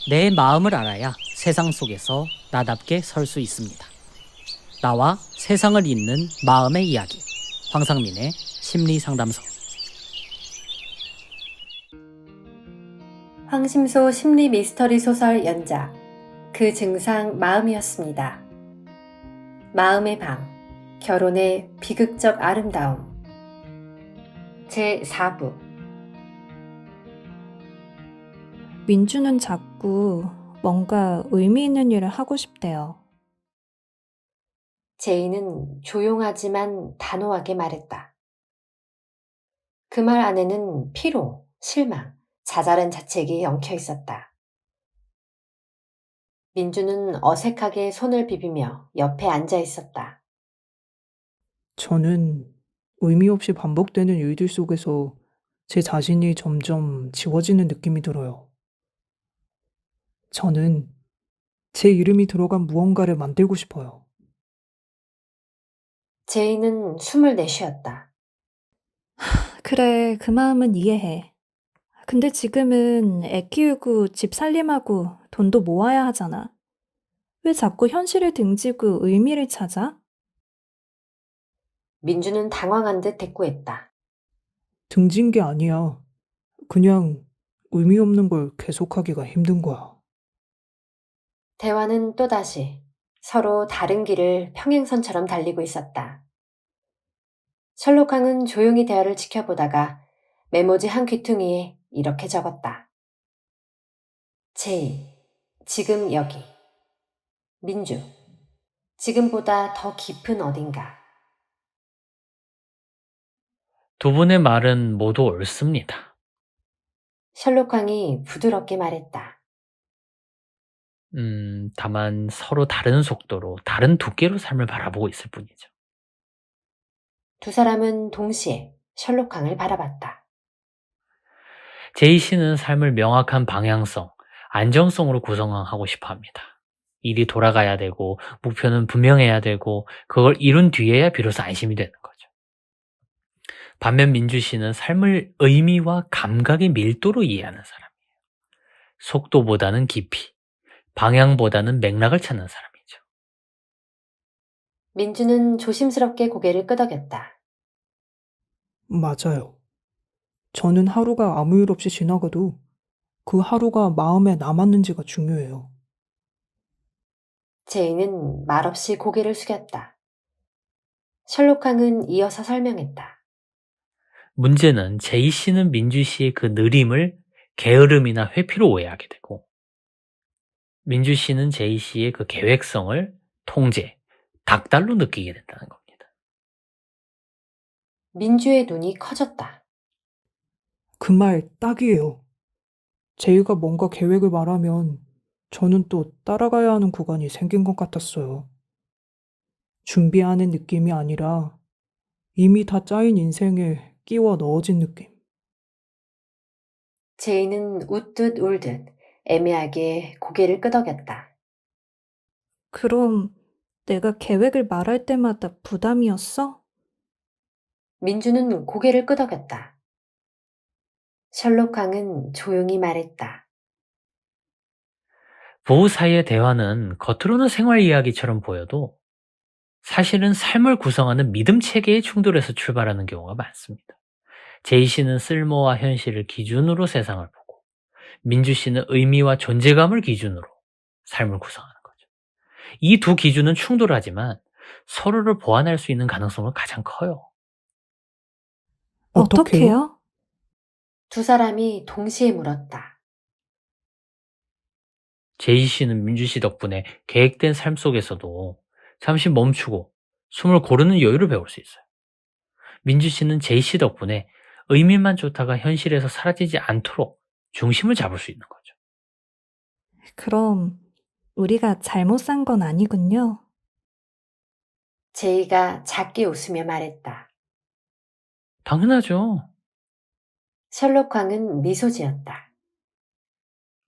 내 마음을 알아야 세상 속에서 나답게 설 수 있습니다. 나와 세상을 잇는 마음의 이야기. 황상민의 심리상담소. 황심소 심리 미스터리 소설 연작 그 증상 마음이었습니다. 마음의 방, 결혼의 비극적 아름다움. 제4부. 민주는 자꾸 뭔가 의미 있는 일을 하고 싶대요. 제이는 조용하지만 단호하게 말했다. 그 말 안에는 피로, 실망, 자잘한 자책이 엉켜 있었다. 민주는 어색하게 손을 비비며 옆에 앉아 있었다. 저는 의미 없이 반복되는 일들 속에서 제 자신이 점점 지워지는 느낌이 들어요. 저는 제 이름이 들어간 무언가를 만들고 싶어요. 제이는 숨을 내쉬었다. 그래, 그 마음은 이해해. 근데 지금은 애 키우고 집 살림하고 돈도 모아야 하잖아. 왜 자꾸 현실을 등지고 의미를 찾아? 민주는 당황한 듯 대꾸했다. 등진 게 아니야. 그냥 의미 없는 걸 계속하기가 힘든 거야. 대화는 또다시 서로 다른 길을 평행선처럼 달리고 있었다. 셜록항은 조용히 대화를 지켜보다가 메모지 한 귀퉁이에 이렇게 적었다. 제이, 지금 여기. 민주, 지금보다 더 깊은 어딘가. 두 분의 말은 모두 옳습니다. 셜록항이 부드럽게 말했다. 다만 서로 다른 속도로, 다른 두께로 삶을 바라보고 있을 뿐이죠. 두 사람은 동시에 셜록항을 바라봤다. 제이 씨는 삶을 명확한 방향성, 안정성으로 구성하고 싶어 합니다. 일이 돌아가야 되고, 목표는 분명해야 되고, 그걸 이룬 뒤에야 비로소 안심이 되는 거죠. 반면 민주 씨는 삶을 의미와 감각의 밀도로 이해하는 사람이에요. 속도보다는 깊이, 방향보다는 맥락을 찾는 사람이죠. 민주는 조심스럽게 고개를 끄덕였다. 맞아요. 저는 하루가 아무 일 없이 지나가도 그 하루가 마음에 남았는지가 중요해요. 제이는 말없이 고개를 숙였다. 셜록항은 이어서 설명했다. 문제는 제이 씨는 민주 씨의 그 느림을 게으름이나 회피로 오해하게 되고, 민주 씨는 제이 씨의 그 계획성을 통제, 닥달로 느끼게 된다는 겁니다. 민주의 눈이 커졌다. 그 말 딱이에요. 제이가 뭔가 계획을 말하면 저는 또 따라가야 하는 구간이 생긴 것 같았어요. 준비하는 느낌이 아니라 이미 다 짜인 인생에 끼워 넣어진 느낌. 제이는 웃듯 울듯 애매하게 고개를 끄덕였다. 그럼 내가 계획을 말할 때마다 부담이었어? 민주는 고개를 끄덕였다. 셜록항은 조용히 말했다. 부부 사이의 대화는 겉으로는 생활 이야기처럼 보여도 사실은 삶을 구성하는 믿음 체계의 충돌에서 출발하는 경우가 많습니다. 제이 씨는 쓸모와 현실을 기준으로 세상을 보고, 민주 씨는 의미와 존재감을 기준으로 삶을 구성하는 거죠. 이 두 기준은 충돌하지만 서로를 보완할 수 있는 가능성은 가장 커요. 어떻게요? 어떻게요? 두 사람이 동시에 물었다. 제이 씨는 민주 씨 덕분에 계획된 삶 속에서도 잠시 멈추고 숨을 고르는 여유를 배울 수 있어요. 민주 씨는 제이 씨 덕분에 의미만 좋다가 현실에서 사라지지 않도록 중심을 잡을 수 있는 거죠. 그럼 우리가 잘못 산 건 아니군요. 제이가 작게 웃으며 말했다. 당연하죠. 셜록항은 미소 지었다.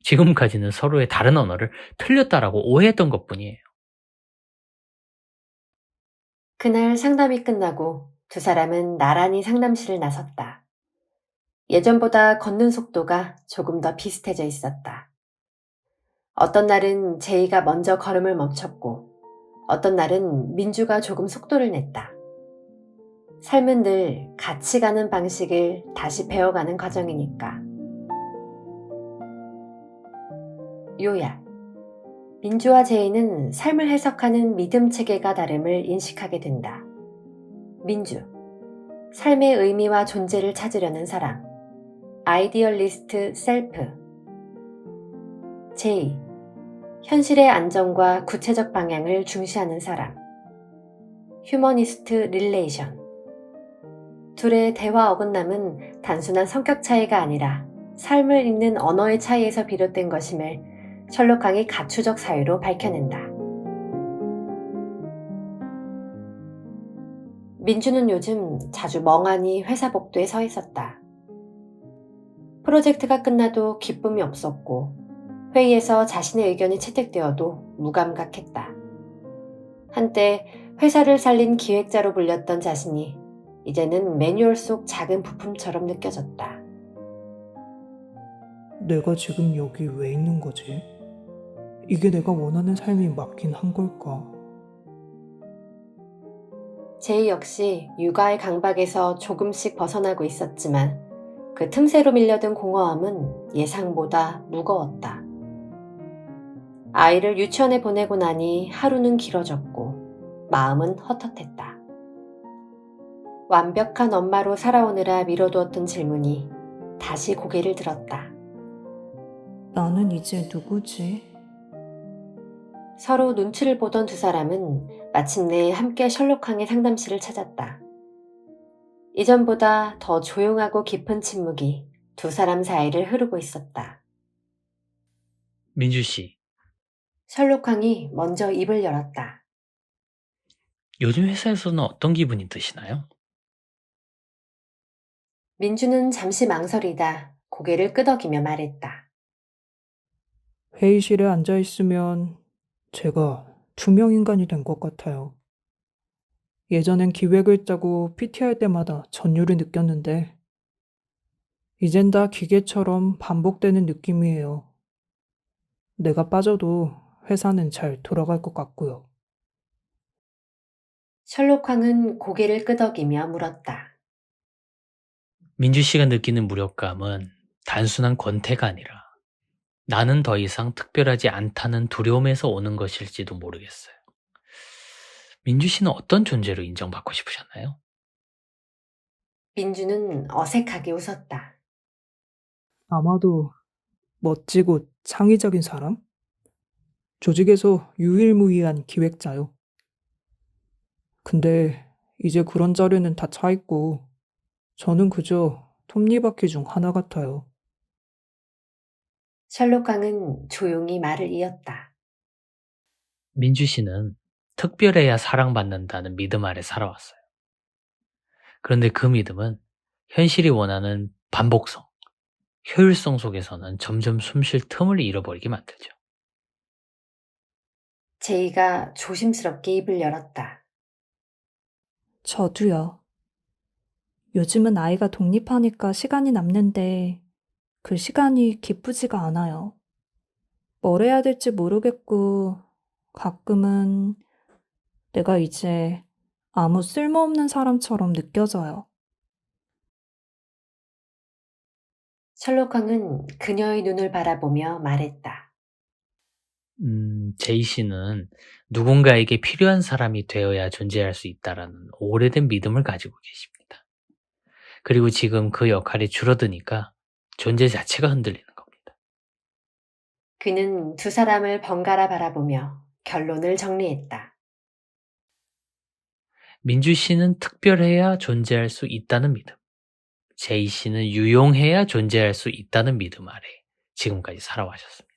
지금까지는 서로의 다른 언어를 틀렸다라고 오해했던 것뿐이에요. 그날 상담이 끝나고 두 사람은 나란히 상담실을 나섰다. 예전보다 걷는 속도가 조금 더 비슷해져 있었다. 어떤 날은 제이가 먼저 걸음을 멈췄고 어떤 날은 민주가 조금 속도를 냈다. 삶은 늘 같이 가는 방식을 다시 배워가는 과정이니까. 요약. 민주와 제이는 삶을 해석하는 믿음 체계가 다름을 인식하게 된다. 민주. 삶의 의미와 존재를 찾으려는 사람. 아이디얼리스트 셀프. 제이. 현실의 안정과 구체적 방향을 중시하는 사람. 휴머니스트 릴레이션. 둘의 대화 어긋남은 단순한 성격 차이가 아니라 삶을 읽는 언어의 차이에서 비롯된 것임을 셜록항이 가추적 사유로 밝혀낸다. 민주는 요즘 자주 멍하니 회사 복도에 서 있었다. 프로젝트가 끝나도 기쁨이 없었고 회의에서 자신의 의견이 채택되어도 무감각했다. 한때 회사를 살린 기획자로 불렸던 자신이 이제는 매뉴얼 속 작은 부품처럼 느껴졌다. 내가 지금 여기 왜 있는 거지? 이게 내가 원하는 삶이 맞긴 한 걸까? 제이 역시 육아의 강박에서 조금씩 벗어나고 있었지만 그 틈새로 밀려든 공허함은 예상보다 무거웠다. 아이를 유치원에 보내고 나니 하루는 길어졌고 마음은 헛헛했다. 완벽한 엄마로 살아오느라 미뤄두었던 질문이 다시 고개를 들었다. 나는 이제 누구지? 서로 눈치를 보던 두 사람은 마침내 함께 셜록항의 상담실을 찾았다. 이전보다 더 조용하고 깊은 침묵이 두 사람 사이를 흐르고 있었다. 민주 씨, 셜록항이 먼저 입을 열었다. 요즘 회사에서는 어떤 기분이 드시나요? 민주는 잠시 망설이다 고개를 끄덕이며 말했다. 회의실에 앉아 있으면 제가 투명인간이 된 것 같아요. 예전엔 기획을 짜고 PT할 때마다 전율을 느꼈는데 이젠 다 기계처럼 반복되는 느낌이에요. 내가 빠져도 회사는 잘 돌아갈 것 같고요. 셜록항은 고개를 끄덕이며 물었다. 민주 씨가 느끼는 무력감은 단순한 권태가 아니라 나는 더 이상 특별하지 않다는 두려움에서 오는 것일지도 모르겠어요. 민주 씨는 어떤 존재로 인정받고 싶으셨나요? 민주는 어색하게 웃었다. 아마도 멋지고 창의적인 사람? 조직에서 유일무이한 기획자요. 근데 이제 그런 자리는 다 차 있고 저는 그저 톱니바퀴 중 하나 같아요. 셜록항은 조용히 말을 이었다. 민주 씨는 특별해야 사랑받는다는 믿음 아래 살아왔어요. 그런데 그 믿음은 현실이 원하는 반복성, 효율성 속에서는 점점 숨쉴 틈을 잃어버리게 만들죠. 제이가 조심스럽게 입을 열었다. 저도요. 요즘은 아이가 독립하니까 시간이 남는데 그 시간이 기쁘지가 않아요. 뭘 해야 될지 모르겠고 가끔은 내가 이제 아무 쓸모없는 사람처럼 느껴져요. 셜록항은 그녀의 눈을 바라보며 말했다. 제이 씨는 누군가에게 필요한 사람이 되어야 존재할 수 있다라는 오래된 믿음을 가지고 계십니다. 그리고 지금 그 역할이 줄어드니까 존재 자체가 흔들리는 겁니다. 그는 두 사람을 번갈아 바라보며 결론을 정리했다. 민주 씨는 특별해야 존재할 수 있다는 믿음. 제이 씨는 유용해야 존재할 수 있다는 믿음 아래 지금까지 살아와셨습니다.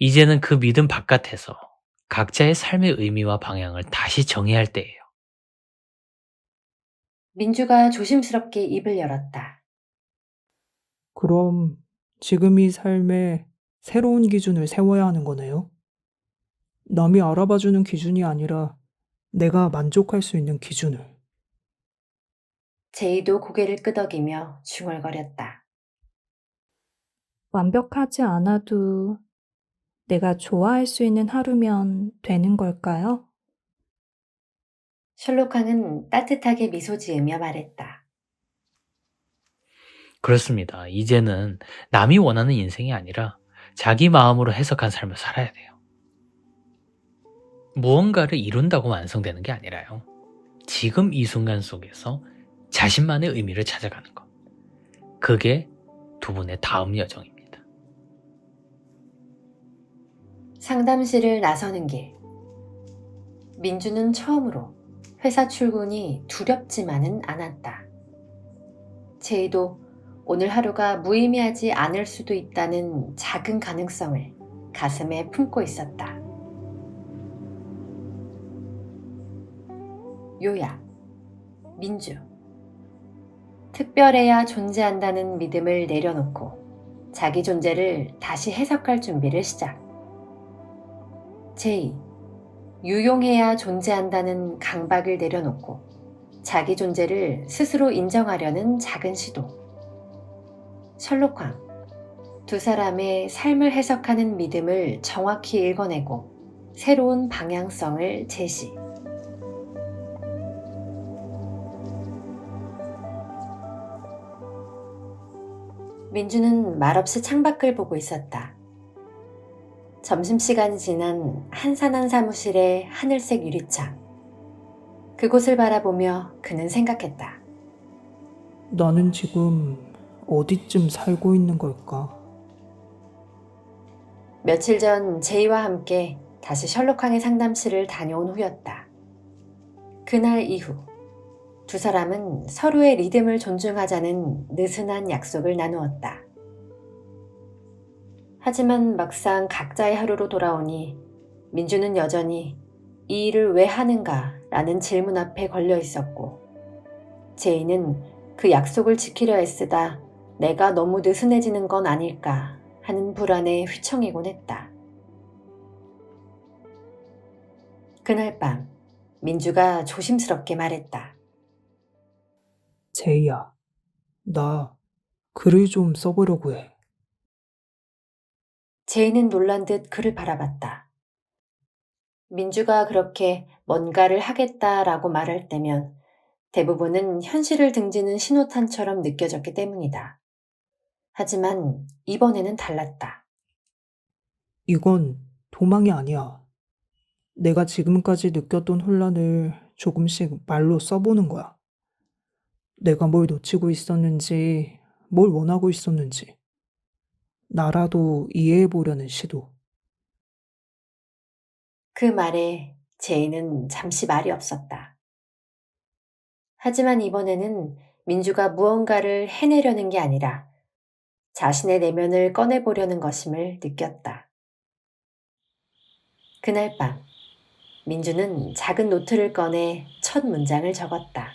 이제는 그 믿음 바깥에서 각자의 삶의 의미와 방향을 다시 정의할 때예요. 민주가 조심스럽게 입을 열었다. 그럼 지금 이 삶에 새로운 기준을 세워야 하는 거네요? 남이 알아봐주는 기준이 아니라 내가 만족할 수 있는 기준을. 제이도 고개를 끄덕이며 중얼거렸다. 완벽하지 않아도 내가 좋아할 수 있는 하루면 되는 걸까요? 셜록항은 따뜻하게 미소 지으며 말했다. 그렇습니다. 이제는 남이 원하는 인생이 아니라 자기 마음으로 해석한 삶을 살아야 돼요. 무언가를 이룬다고 완성되는 게 아니라요. 지금 이 순간 속에서 자신만의 의미를 찾아가는 것. 그게 두 분의 다음 여정입니다. 상담실을 나서는 길. 민주는 처음으로 회사 출근이 두렵지만은 않았다. 제이도 오늘 하루가 무의미하지 않을 수도 있다는 작은 가능성을 가슴에 품고 있었다. 요약. 민주. 특별해야 존재한다는 믿음을 내려놓고 자기 존재를 다시 해석할 준비를 시작. 제이. 유용해야 존재한다는 강박을 내려놓고 자기 존재를 스스로 인정하려는 작은 시도. 셜록황. 두 사람의 삶을 해석하는 믿음을 정확히 읽어내고 새로운 방향성을 제시. 민주는 말없이 창밖을 보고 있었다. 점심시간이 지난 한산한 사무실의 하늘색 유리창. 그곳을 바라보며 그는 생각했다. 나는 지금 어디쯤 살고 있는 걸까? 며칠 전 제이와 함께 다시 셜록항의 상담실을 다녀온 후였다. 그날 이후 두 사람은 서로의 리듬을 존중하자는 느슨한 약속을 나누었다. 하지만 막상 각자의 하루로 돌아오니 민주는 여전히 이 일을 왜 하는가 라는 질문 앞에 걸려 있었고, 제이는 그 약속을 지키려 애쓰다 내가 너무 느슨해지는 건 아닐까 하는 불안에 휘청이곤 했다. 그날 밤 민주가 조심스럽게 말했다. 제이야, 나 글을 좀 써보려고 해. 제이는 놀란 듯 그를 바라봤다. 민주가 그렇게 뭔가를 하겠다라고 말할 때면 대부분은 현실을 등지는 신호탄처럼 느껴졌기 때문이다. 하지만 이번에는 달랐다. 이건 도망이 아니야. 내가 지금까지 느꼈던 혼란을 조금씩 말로 써보는 거야. 내가 뭘 놓치고 있었는지, 뭘 원하고 있었는지, 나라도 이해해보려는 시도. 그 말에 제이는 잠시 말이 없었다. 하지만 이번에는 민주가 무언가를 해내려는 게 아니라 자신의 내면을 꺼내보려는 것임을 느꼈다. 그날 밤 민주는 작은 노트를 꺼내 첫 문장을 적었다.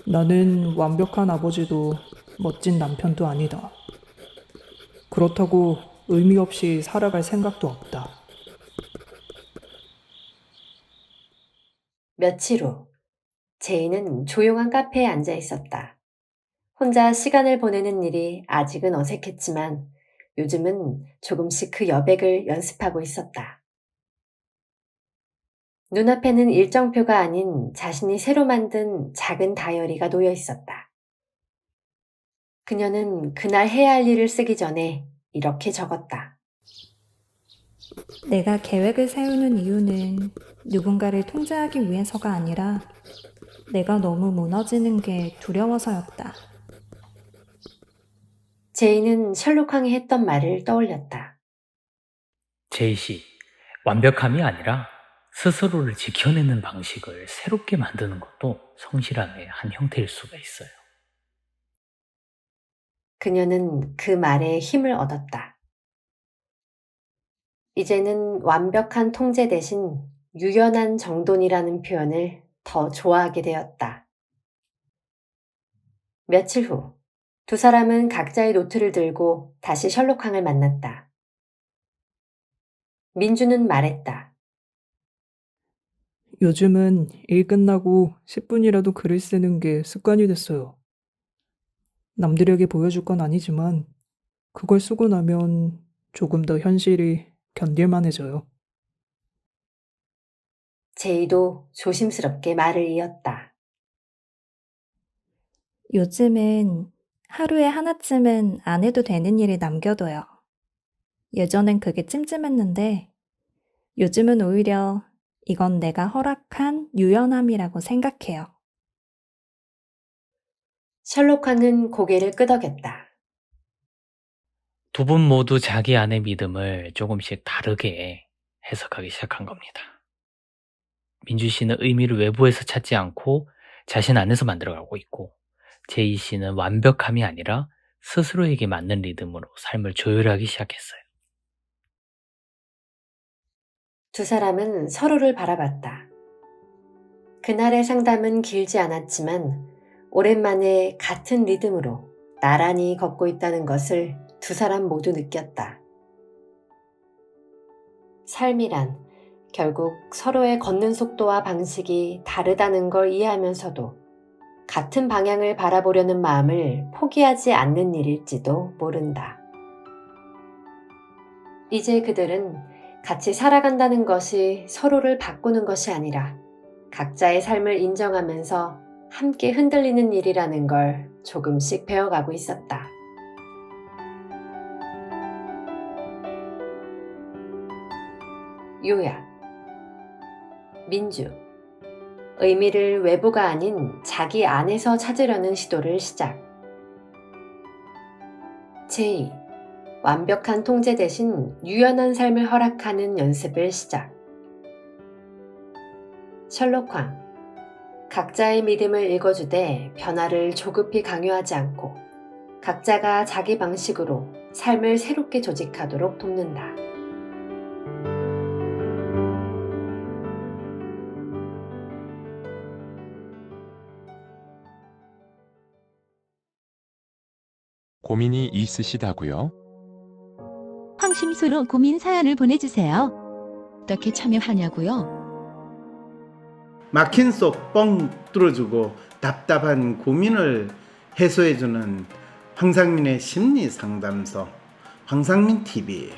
나는 완벽한 아버지도 멋진 남편도 아니다. 그렇다고 의미 없이 살아갈 생각도 없다. 며칠 후 제이는 조용한 카페에 앉아 있었다. 혼자 시간을 보내는 일이 아직은 어색했지만 요즘은 조금씩 그 여백을 연습하고 있었다. 눈앞에는 일정표가 아닌 자신이 새로 만든 작은 다이어리가 놓여 있었다. 그녀는 그날 해야 할 일을 쓰기 전에 이렇게 적었다. 내가 계획을 세우는 이유는 누군가를 통제하기 위해서가 아니라 내가 너무 무너지는 게 두려워서였다. 제이는 셜록항이 했던 말을 떠올렸다. 제이 씨, 완벽함이 아니라 스스로를 지켜내는 방식을 새롭게 만드는 것도 성실함의 한 형태일 수가 있어요. 그녀는 그 말에 힘을 얻었다. 이제는 완벽한 통제 대신 유연한 정돈이라는 표현을 더 좋아하게 되었다. 며칠 후, 두 사람은 각자의 노트를 들고 다시 셜록항을 만났다. 민주는 말했다. 요즘은 일 끝나고 10분이라도 글을 쓰는 게 습관이 됐어요. 남들에게 보여줄 건 아니지만 그걸 쓰고 나면 조금 더 현실이 견딜만해져요. 제이도 조심스럽게 말을 이었다. 요즘은 하루에 하나쯤은 안 해도 되는 일이 남겨둬요. 예전엔 그게 찜찜했는데 요즘은 오히려 이건 내가 허락한 유연함이라고 생각해요. 셜록화는 고개를 끄덕였다. 두 분 모두 자기 안의 믿음을 조금씩 다르게 해석하기 시작한 겁니다. 민주 씨는 의미를 외부에서 찾지 않고 자신 안에서 만들어가고 있고, 제이 씨는 완벽함이 아니라 스스로에게 맞는 리듬으로 삶을 조율하기 시작했어요. 두 사람은 서로를 바라봤다. 그날의 상담은 길지 않았지만 오랜만에 같은 리듬으로 나란히 걷고 있다는 것을 두 사람 모두 느꼈다. 삶이란 결국 서로의 걷는 속도와 방식이 다르다는 걸 이해하면서도 같은 방향을 바라보려는 마음을 포기하지 않는 일일지도 모른다. 이제 그들은 같이 살아간다는 것이 서로를 바꾸는 것이 아니라 각자의 삶을 인정하면서 함께 흔들리는 일이라는 걸 조금씩 배워가고 있었다. 요약. 민주. 의미를 외부가 아닌 자기 안에서 찾으려는 시도를 시작. 제이. 완벽한 통제 대신 유연한 삶을 허락하는 연습을 시작. 셜록화. 각자의 믿음을 읽어주되 변화를 조급히 강요하지 않고 각자가 자기 방식으로 삶을 새롭게 조직하도록 돕는다. 고민이 있으시다고요? 황심소로 고민 사연을 보내주세요. 어떻게 참여하냐고요? 막힌 속 뻥 뚫어주고 답답한 고민을 해소해주는 황상민의 심리상담소, 황상민TV.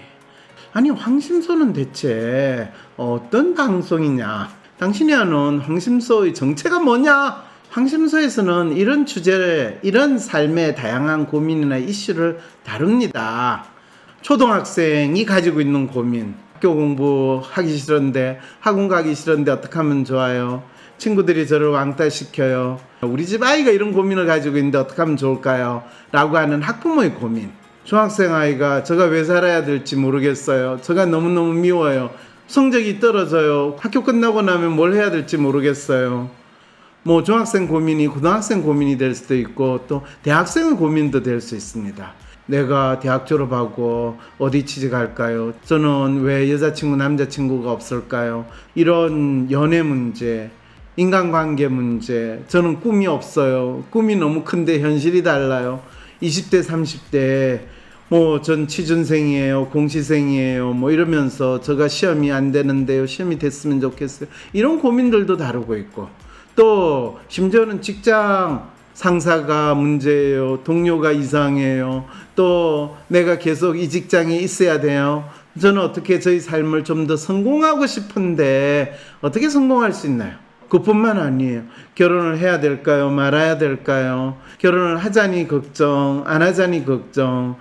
아니, 황심소는 대체 어떤 방송이냐? 당신이 아는 황심소의 정체가 뭐냐? 황심소에서는 이런 주제를, 이런 삶의 다양한 고민이나 이슈를 다룹니다. 초등학생이 가지고 있는 고민, 학교 공부하기 싫은데, 학원 가기 싫은데 어떻게 하면 좋아요? 친구들이 저를 왕따시켜요. 우리 집 아이가 이런 고민을 가지고 있는데 어떻게 하면 좋을까요? 라고 하는 학부모의 고민. 중학생 아이가 제가 왜 살아야 될지 모르겠어요. 제가 너무너무 미워요. 성적이 떨어져요. 학교 끝나고 나면 뭘 해야 될지 모르겠어요. 뭐 중학생 고민이 고등학생 고민이 될 수도 있고 또 대학생의 고민도 될 수 있습니다. 내가 대학 졸업하고 어디 취직할까요? 저는 왜 여자친구 남자친구가 없을까요? 이런 연애 문제, 인간관계 문제, 저는 꿈이 없어요. 꿈이 너무 큰데 현실이 달라요. 20대 30대 뭐 전 취준생이에요, 공시생이에요, 뭐 이러면서 제가 시험이 안 되는데요, 시험이 됐으면 좋겠어요. 이런 고민들도 다루고 있고, 또 심지어는 직장 상사가 문제예요, 동료가 이상해요, 또 내가 계속 이 직장에 있어야 돼요. 저는 어떻게 저희 삶을 좀 더 성공하고 싶은데 어떻게 성공할 수 있나요? 그뿐만 아니에요. 결혼을 해야 될까요? 말아야 될까요? 결혼을 하자니 걱정, 안 하자니 걱정.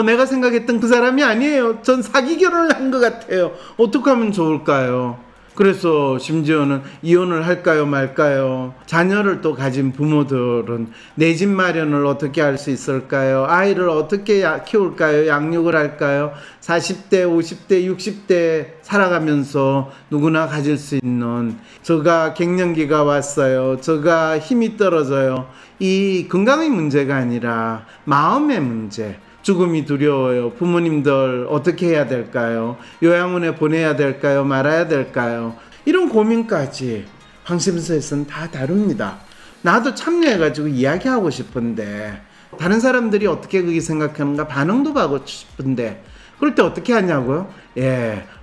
내가 생각했던 그 사람이 아니에요. 전 사기 결혼을 한 것 같아요. 어떻게 하면 좋을까요? 그래서 심지어는 이혼을 할까요 말까요? 자녀를 또 가진 부모들은 내 집 마련을 어떻게 할 수 있을까요? 아이를 어떻게 키울까요? 양육을 할까요? 40대, 50대, 60대 살아가면서 누구나 가질 수 있는, 제가 갱년기가 왔어요, 제가 힘이 떨어져요, 이 건강의 문제가 아니라 마음의 문제, 죽음이 두려워요. 부모님들 어떻게 해야 될까요? 요양원에 보내야 될까요? 말아야 될까요? 이런 고민까지 황심소에서는 다 다룹니다. 나도 참여해가지고 이야기하고 싶은데, 다른 사람들이 어떻게 그게 생각하는가 반응도 받고 싶은데, 그럴 때 어떻게 하냐고요?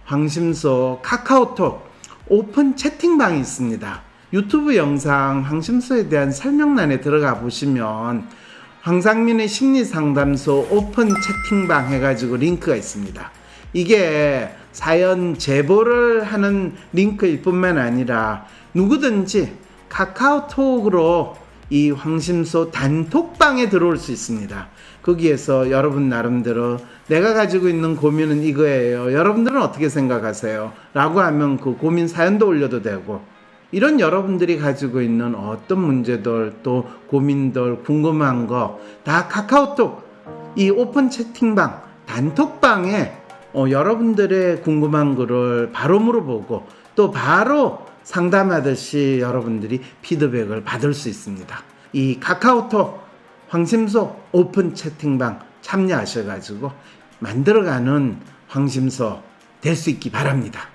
황심소 카카오톡 오픈 채팅방이 있습니다. 유튜브 영상 황심소에 대한 설명란에 들어가 보시면 황상민의 심리상담소 오픈 채팅방 해가지고 링크가 있습니다. 이게 사연 제보를 하는 링크일 뿐만 아니라 누구든지 카카오톡으로 이 황심소 단톡방에 들어올 수 있습니다. 거기에서 여러분 나름대로 내가 가지고 있는 고민은 이거예요. 여러분들은 어떻게 생각하세요? 라고 하면 그 고민 사연도 올려도 되고, 이런 여러분들이 가지고 있는 어떤 문제들, 또 고민들, 궁금한 거 다 카카오톡 이 오픈 채팅방 단톡방에 여러분들의 궁금한 거를 바로 물어보고 또 바로 상담하듯이 여러분들이 피드백을 받을 수 있습니다. 이 카카오톡 황심소 오픈 채팅방 참여하셔가지고 만들어가는 황심소 될 수 있기 바랍니다.